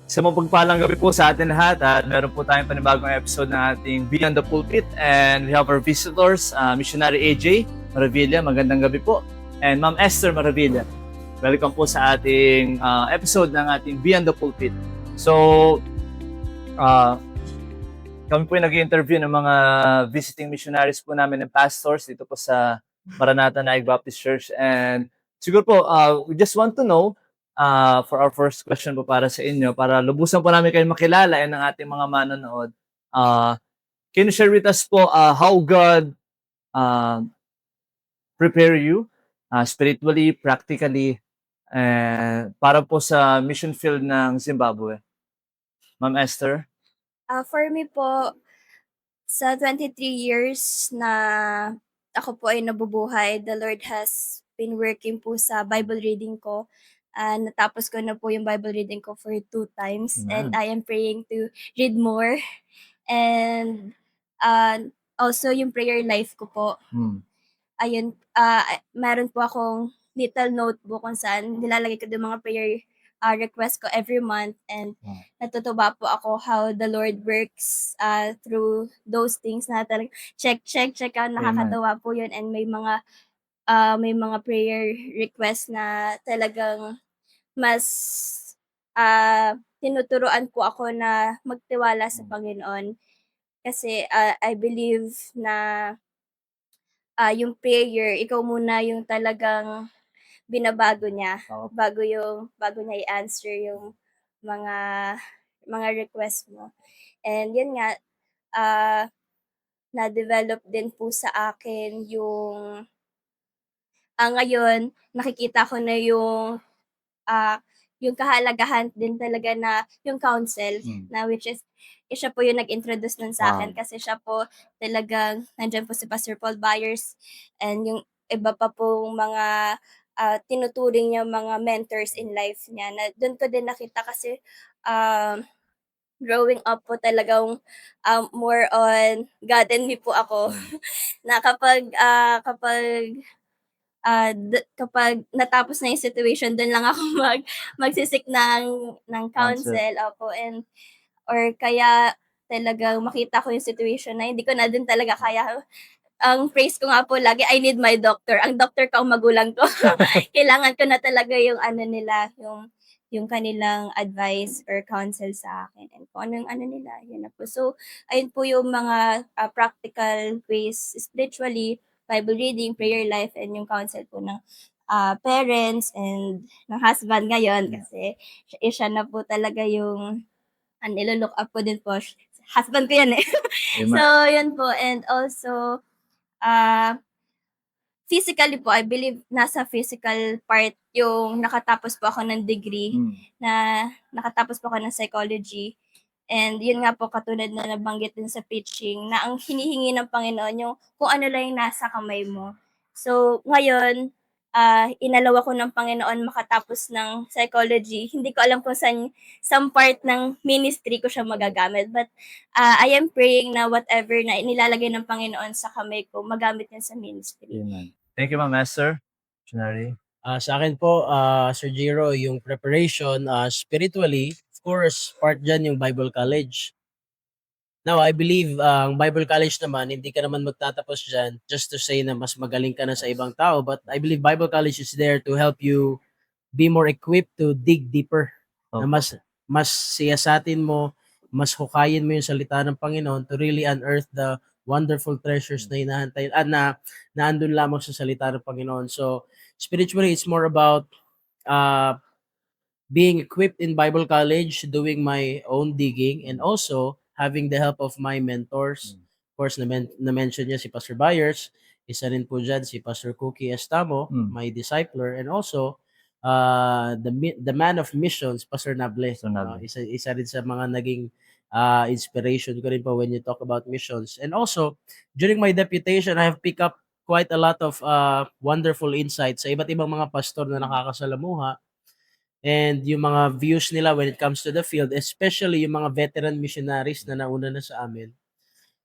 Sa mapagpalang gabi po sa atin lahat at meron po tayong panibagong episode ng ating Beyond the Pulpit and we have our visitors, Missionary AJ Maravilla, magandang gabi po, and Ma'am Esther Maravilla. Welcome po sa ating episode ng ating Beyond the Pulpit. So, kami po yung nag-interview ng mga visiting missionaries po namin and pastors dito po sa Maranatha Naik Baptist Church. And siguro po, we just want to know, for our first question po para sa inyo, para lubusan po namin kayo makilala and ng ating mga manonood. Can you share with us po how God prepare you spiritually, practically, para po sa mission field ng Zimbabwe? Ma'am Esther? For me po, sa 23 years na ako po ay nabubuhay, the Lord has been working po sa Bible reading ko. Natapos ko na po yung Bible reading ko for 2 times and I am praying to read more. And, also yung prayer life ko po. Ayun, meron po akong little notebook kung saan nilalagay ko yung mga prayer request ko every month, and natutuwa po ako how the Lord works through those things na talagang check out, nakakatuwa po yun, and may mga prayer request na talagang mas tinuturuan po ako na magtiwala sa Panginoon. Kasi I believe na yung prayer, ikaw muna yung talagang binabago niya bago niya i-answer yung mga request mo. And yun nga, na-develop din po sa akin ngayon nakikita ko na yung kahalagahan din talaga na yung counsel, na which is siya po yung nag-introduce nun sa akin, kasi siya po talagang nandiyan po si Pastor Paul Byers and yung iba pa pong mga tinuturing niyang mga mentors in life niya, na dun ko din nakita kasi growing up po talagang more on God and me po ako. Na kapag natapos na yung situation, dun lang ako magsisik ng counsel, opo, and or kaya talagang makita ko yung situation na hindi ko na din talaga kaya. Ang phrase ko nga po lagi, "I need my doctor." Ang doctor ko ang magulang ko. Kailangan ko na talaga yung ano nila, yung kanilang advice or counsel sa akin, and kung ano yung ano nila, yun na po. So, ayun po yung mga practical ways spiritually, Bible reading, prayer life, and yung counsel po ng parents and ng husband ngayon, kasi siya na po talaga yung nilo-look up ko din po. Husband ko yan, eh. So, yun po, and also physically po, I believe nasa physical part yung nakatapos po ako ng degree, na nakatapos po ako ng psychology. And yun nga po, katulad na nabanggit din sa preaching, na ang hinihingi ng Panginoon yung kung ano lang yung nasa kamay mo. So, ngayon, inalaw ako ng Panginoon makatapos ng psychology. Hindi ko alam kung saan part ng ministry ko siya magagamit. But I am praying na whatever na inilalagay ng Panginoon sa kamay ko, magamit niya sa ministry. Amen. Thank you, Ma'am Esther. Missionary. Sa akin po, Sir Jiro, yung preparation spiritually, of course, part dyan yung Bible College. Now, I believe ang Bible College naman, hindi ka naman magtatapos dyan just to say na mas magaling ka na sa ibang tao. But I believe Bible College is there to help you be more equipped to dig deeper. Na mas siyasatin mo, mas hukayin mo yung salita ng Panginoon to really unearth the wonderful treasures na hinahantay na andun lamang sa salita ng Panginoon. So, spiritually, it's more about being equipped in Bible College, doing my own digging, and also having the help of my mentors. Of course, na-mention niya si Pastor Byers, isa rin po dyan si Pastor Cookie Estamo, my discipler, and also the man of missions, Pastor Nable. Isa rin sa mga naging inspiration ko rin po when you talk about missions. And also, during my deputation, I have picked up quite a lot of wonderful insights sa iba't ibang mga pastor na nakakasalamuha, and yung mga views nila when it comes to the field, especially yung mga veteran missionaries na nauna na sa amin.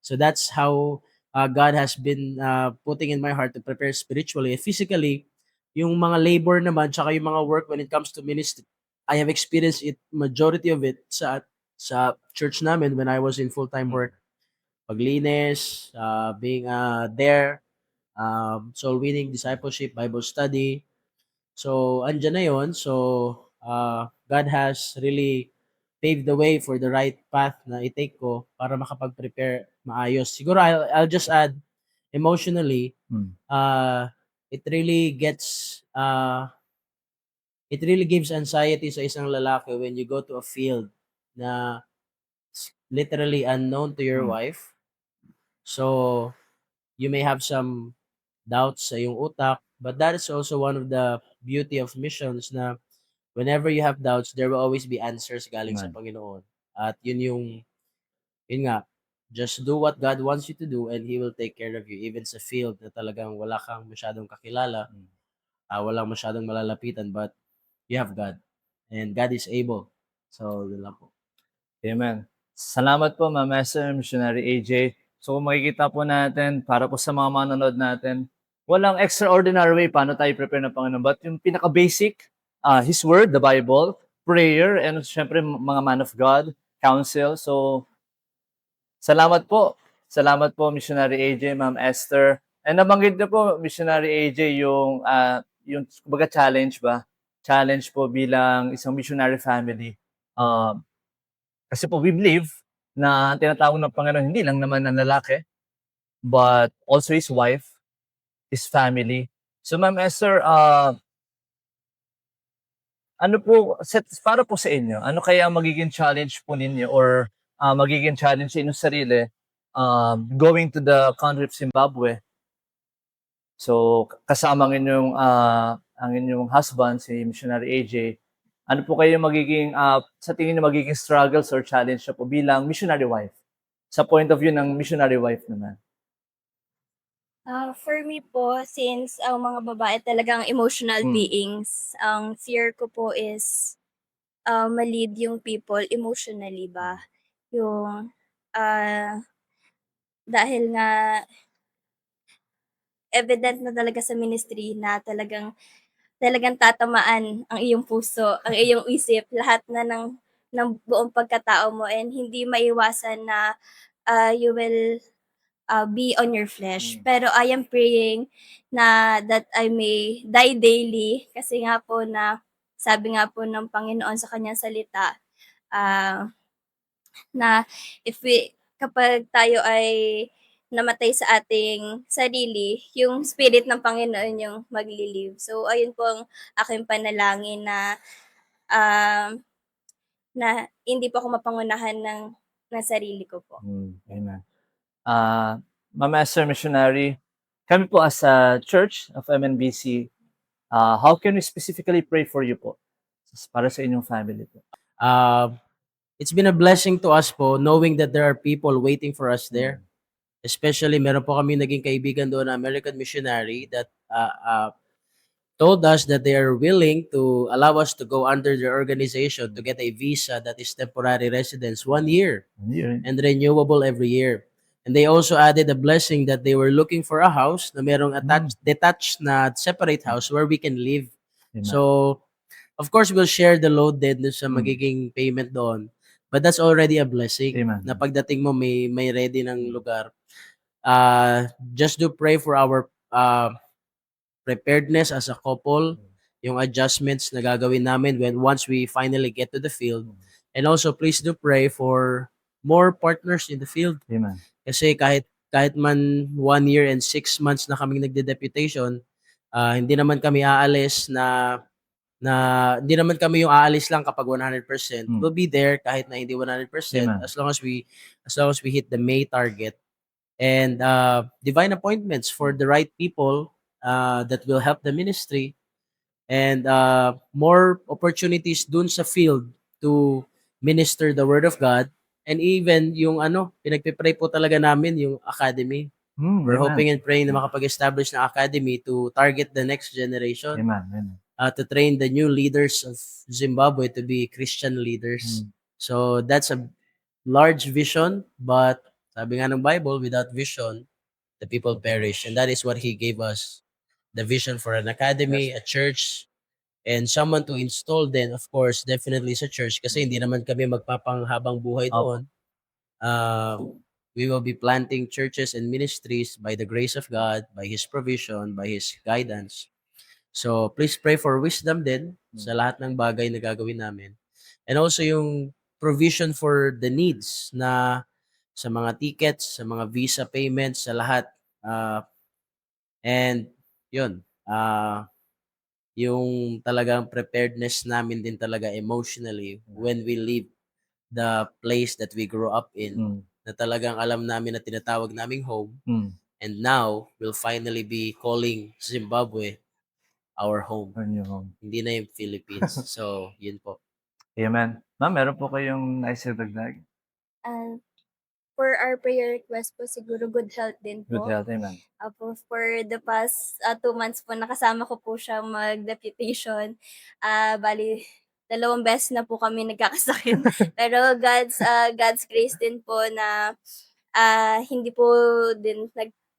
So that's how God has been putting in my heart to prepare spiritually and physically. Yung mga labor naman, tsaka yung mga work when it comes to I have experienced it, majority of it sa church namin when I was in full-time work. Paglinis, being there, soul winning, discipleship, Bible study. So, andyan na yun. So, God has really paved the way for the right path na i-take ko para makapag-prepare maayos. Siguro I'll just add, emotionally, Mm. it really gets, it really gives anxiety sa isang lalaki when you go to a field na literally unknown to your Mm. wife. So, you may have some doubts sa iyong utak, but that is also one of the beauty of missions na whenever you have doubts, there will always be answers galing sa Amen. Panginoon. At yun nga, just do what God wants you to do and He will take care of you. Even sa field na talagang wala kang masyadong kakilala, walang masyadong malalapitan, but you have God. And God is able. So, yun lang po. Amen. Salamat po, Ma'am Esther, Missionary AJ. So, kung makikita po natin, para po sa mga manonood natin, walang extraordinary way paano tayo prepare ng Panginoon. But yung pinaka-basic, His Word, the Bible, prayer, and syempre mga man of God, counsel. So, salamat po. Salamat po, Missionary AJ, Ma'am Esther. And nabanggit na po, Missionary AJ, yung kumbaga challenge ba? Challenge po bilang isang missionary family. Kasi po we believe na ang tinatawag ng Panginoon hindi lang naman ang lalaki, but also his wife, his family. So Ma'am Esther, ano po, para po sa inyo, ano kaya ang magiging challenge po ninyo or magiging challenge sa inyong sarili going to the country of Zimbabwe? So kasama ang inyong husband, si Missionary AJ, ano po kayo magiging, sa tingin niyo magiging struggles or challenge na po bilang missionary wife? Sa point of view ng missionary wife naman. For me po, since ang mga babae talagang emotional Mm. beings, ang fear ko po is ma-lead yung people emotionally ba. Yung dahil nga evident na talaga sa ministry na talagang tatamaan ang iyong puso, ang iyong isip, lahat na ng buong pagkatao mo, and hindi maiwasan na you will be on your flesh. Pero I am praying na that I may die daily, kasi nga po na sabi nga po ng Panginoon sa kanyang salita, ah, na kapag tayo ay namatay sa ating sarili, yung spirit ng Panginoon yung magli-live. So ayun po ang aking panalangin na, um, na hindi po ako mapangunahan ng sarili ko po. Amen. Ma'am Esther, Missionary, kami po as a church of MNBC, how can we specifically pray for you po? Para sa inyong family po. It's been a blessing to us po knowing that there are people waiting for us there. Especially, meron po kami naging kaibigan doon na American missionary that told us that they are willing to allow us to go under their organization to get a visa that is temporary residence 1 year and renewable every year. And they also added a blessing that they were looking for a house na merong detached na separate house where we can live. Amen. So, of course, we'll share the load din sa magiging payment doon. But that's already a blessing. Amen. Na pagdating mo may ready ng lugar. Just do pray for our preparedness as a couple, yung adjustments na gagawin namin once we finally get to the field. And also please do pray for more partners in the field. Amen. Kasi kahit man 1 year and 6 months na kaming nagde-deputation, hindi naman kami aalis na hindi naman kami yung aalis lang kapag 100%. We'll be there kahit na hindi 100%. Amen. as long as we hit the May target. And divine appointments for the right people that will help the ministry, and more opportunities dun sa field to minister the word of God. And even yung pinagpipray po talaga namin yung academy. We're hoping and praying na makapag-establish na academy to target the next generation. Amen. To train the new leaders of Zimbabwe to be Christian leaders. So that's a large vision, but sabi nga ng Bible, without vision, the people perish. And that is what He gave us. The vision for an academy, a church, And someone to install then, of course, definitely sa church kasi hindi naman kami magpapanghabang buhay Opo. doon. We will be planting churches and ministries by the grace of God, by His provision, by His guidance. So, please pray for wisdom din sa lahat ng bagay na gagawin namin. And also yung provision for the needs na sa mga tickets, sa mga visa payments, sa lahat. And yun, yung talagang preparedness namin din talaga emotionally when we leave the place that we grew up in, na talagang alam namin na tinatawag naming home, and now we'll finally be calling Zimbabwe our home. Our new home. Hindi na yung Philippines. So, yun po. Amen. Ma'am, meron po kayong naisagdag? And for our prayer request po, siguro good health din Good po. health, amen. Apo, for the past 2 months po, nakasama ko po siya mag-deputation. Bali, 2 beses na po kami nagkakasakit. Pero God's grace din po na hindi po din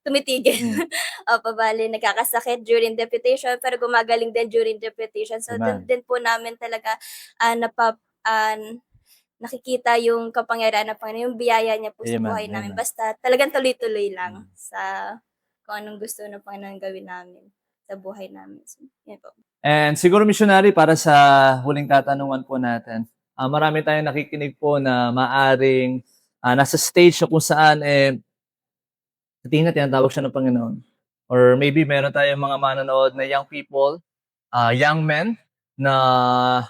tumitigil. Opo, bali, nagkakasakit during deputation, pero gumagaling din during deputation. So, Amen. dun din po namin talaga nakikita yung kapangyarihan ng Panginoon, yung biyaya niya po sa Amen, buhay namin. amen. Basta talagang tuloy-tuloy lang sa kung anong gusto ng Panginoon gawin namin sa buhay namin. So, yan po. And siguro missionary, para sa huling katanungan po natin, marami tayong nakikinig po na maaring nasa stage na kung saan sa tingin na tinatawag siya ng Panginoon. Or maybe meron tayong mga manonood na young people, young men, na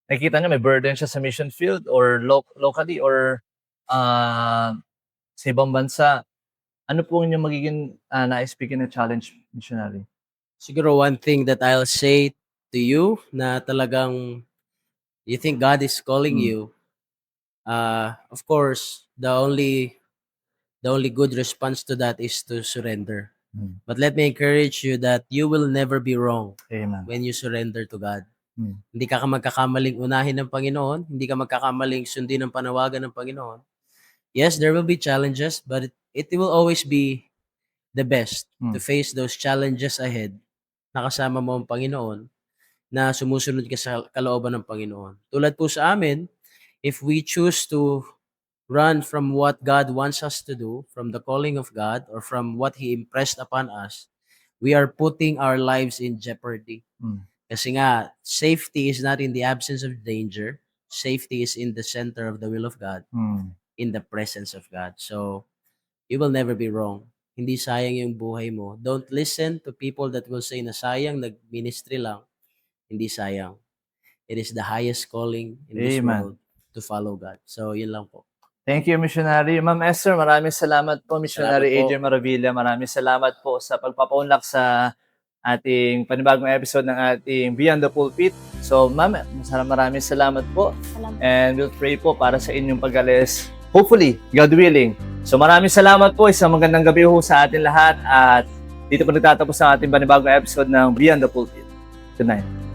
nakikita niya may burden siya sa mission field or locally or sa ibang bansa. Ano po yung magiging na-speaking na challenge, missionary? Siguro one thing that I'll say to you na talagang you think God is calling you, of course, the only good response to that is to surrender. But let me encourage you that you will never be wrong Amen. when you surrender to God. Hindi ka magkakamaling unahin ng Panginoon, hindi ka magkakamaling sundin ang panawagan ng Panginoon. Yes, there will be challenges, but it will always be the best to face those challenges ahead. Nakasama mo ang Panginoon na sumusunod ka sa kalooban ng Panginoon. Tulad po sa amin, if we choose to run from what God wants us to do, from the calling of God, or from what He impressed upon us, we are putting our lives in jeopardy. Kasi nga, safety is not in the absence of danger. Safety is in the center of the will of God, in the presence of God. So, you will never be wrong. Hindi sayang yung buhay mo. Don't listen to people that will say na sayang, nag-ministry lang. Hindi sayang. It is the highest calling in this Amen. world to follow God. So, yun lang po. Thank you, missionary. Ma'am Esther, maraming salamat po. Missionary Salamat po. AJ Maravilla, maraming salamat po sa pagpapaunlak sa ating panibagong episode ng ating Beyond the Pulpit. So, ma'am, maraming salamat po. Salamat. And we'll pray po para sa inyong pag-alis. Hopefully, God willing. So, maraming salamat po. Isang magandang gabi ho sa atin lahat. At dito po nagtatapos ang ating panibagong episode ng Beyond the Pulpit. Good night.